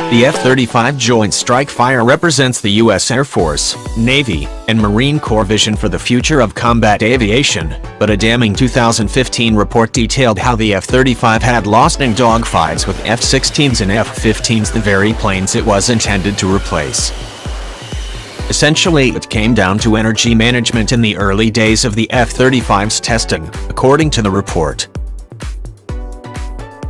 The F-35 Joint Strike Figher represents the U.S. Air Force, Navy, and Marine Corps vision for the future of combat aviation, but a damning 2015 report detailed how the F-35 had lost in dogfights with F-16s and F-15s, the very planes it was intended to replace. Essentially, it came down to energy management in the early days of the F-35's testing, according to the report.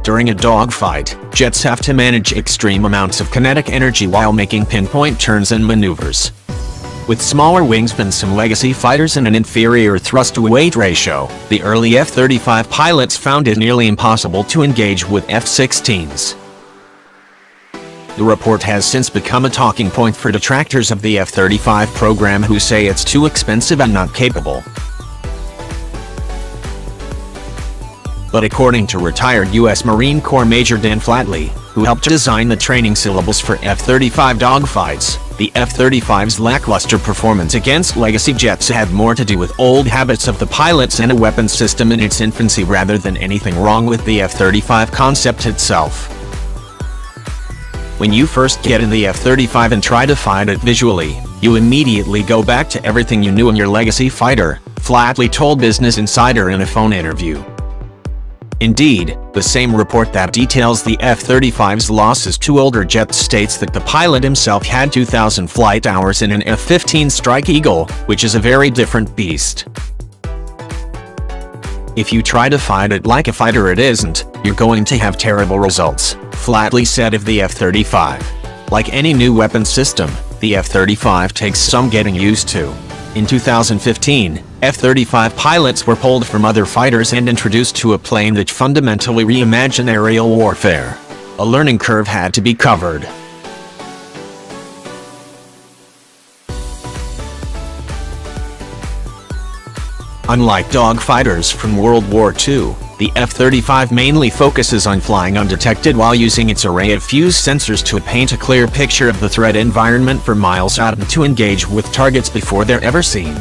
During a dogfight, jets have to manage extreme amounts of kinetic energy while making pinpoint turns and maneuvers. With smaller wingspan, some legacy fighters, and an inferior thrust-to-weight ratio, the early F-35 pilots found it nearly impossible to engage with F-16s. The report has since become a talking point for detractors of the F-35 program who say it's too expensive and not capable. But according to retired U.S. Marine Corps Major Dan Flatley, who helped design the training syllabus for F-35 dogfights, the F-35's lackluster performance against legacy jets had more to do with old habits of the pilots and a weapons system in its infancy rather than anything wrong with the F-35 concept itself. When you first get in the F-35 and try to fight it visually, you immediately go back to everything you knew in your legacy fighter, Flatley told Business Insider in a phone interview. Indeed, the same report that details the F-35's losses to older jets states that the pilot himself had 2,000 flight hours in an F-15 Strike Eagle, which is a very different beast. If you try to fight it like a fighter it isn't, you're going to have terrible results, Flatley said of the F-35. Like any new weapon system, the F-35 takes some getting used to. In 2015, F-35 pilots were pulled from other fighters and introduced to a plane that fundamentally reimagined aerial warfare. A learning curve had to be covered. Unlike dogfighters from World War II, the F-35 mainly focuses on flying undetected while using its array of fused sensors to paint a clear picture of the threat environment for miles out and to engage with targets before they're ever seen.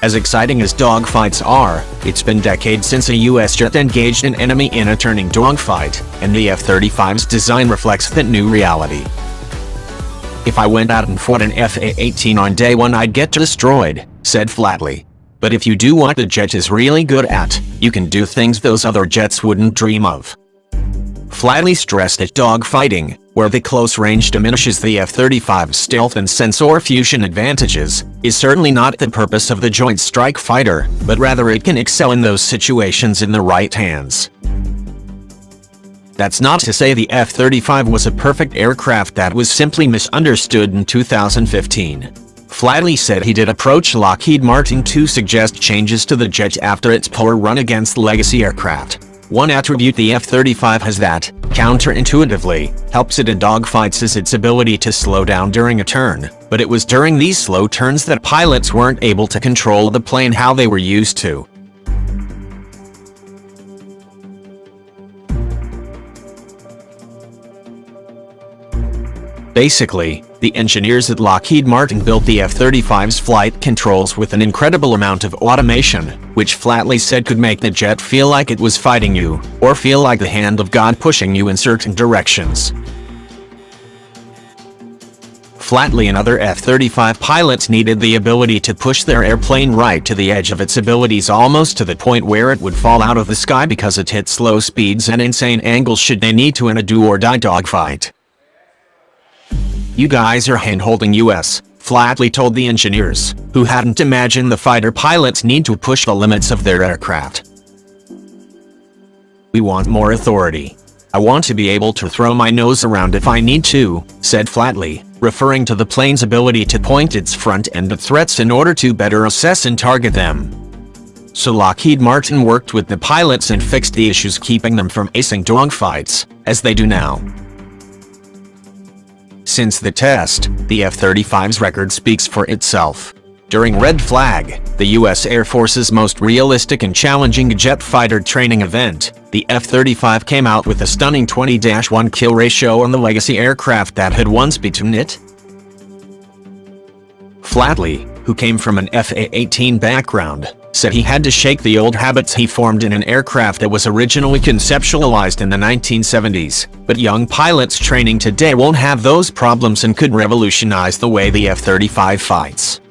As exciting as dogfights are, it's been decades since a U.S. jet engaged an enemy in a turning dogfight, and the F-35's design reflects that new reality. If I went out and fought an F-18 on day one, I'd get destroyed, said Flatley. But if you do what the jet is really good at, you can do things those other jets wouldn't dream of. Flatley stressed that dogfighting, where the close range diminishes the F-35's stealth and sensor fusion advantages, is certainly not the purpose of the Joint Strike Fighter, but rather it can excel in those situations in the right hands. That's not to say the F-35 was a perfect aircraft that was simply misunderstood in 2015. Flatley said he did approach Lockheed Martin to suggest changes to the jet after its poor run against legacy aircraft. One attribute the F-35 has that, counterintuitively, helps it in dogfights is its ability to slow down during a turn, but it was during these slow turns that pilots weren't able to control the plane how they were used to. Basically, the engineers at Lockheed Martin built the F-35's flight controls with an incredible amount of automation, which Flatley said could make the jet feel like it was fighting you, or feel like the hand of God pushing you in certain directions. Flatley and other F-35 pilots needed the ability to push their airplane right to the edge of its abilities, almost to the point where it would fall out of the sky because it hit slow speeds and insane angles should they need to in a do-or-die dogfight. You guys are hand-holding us, Flatley told the engineers, who hadn't imagined the fighter pilots need to push the limits of their aircraft. We want more authority. I want to be able to throw my nose around if I need to, said Flatley, referring to the plane's ability to point its front end at threats in order to better assess and target them. So Lockheed Martin worked with the pilots and fixed the issues keeping them from acing dogfights, as they do now. Since the test, the F-35's record speaks for itself. During Red Flag, the U.S. Air Force's most realistic and challenging jet fighter training event, the F-35 came out with a stunning 20-1 kill ratio on the legacy aircraft that had once beaten it. Flatley, who came from an F-18 background, said he had to shake the old habits he formed in an aircraft that was originally conceptualized in the 1970s, but young pilots training today won't have those problems and could revolutionize the way the F-35 fights.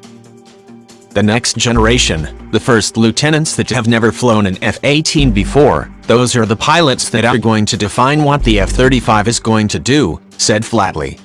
The next generation, the first lieutenants that have never flown an F-18 before, those are the pilots that are going to define what the F-35 is going to do, said Flatley.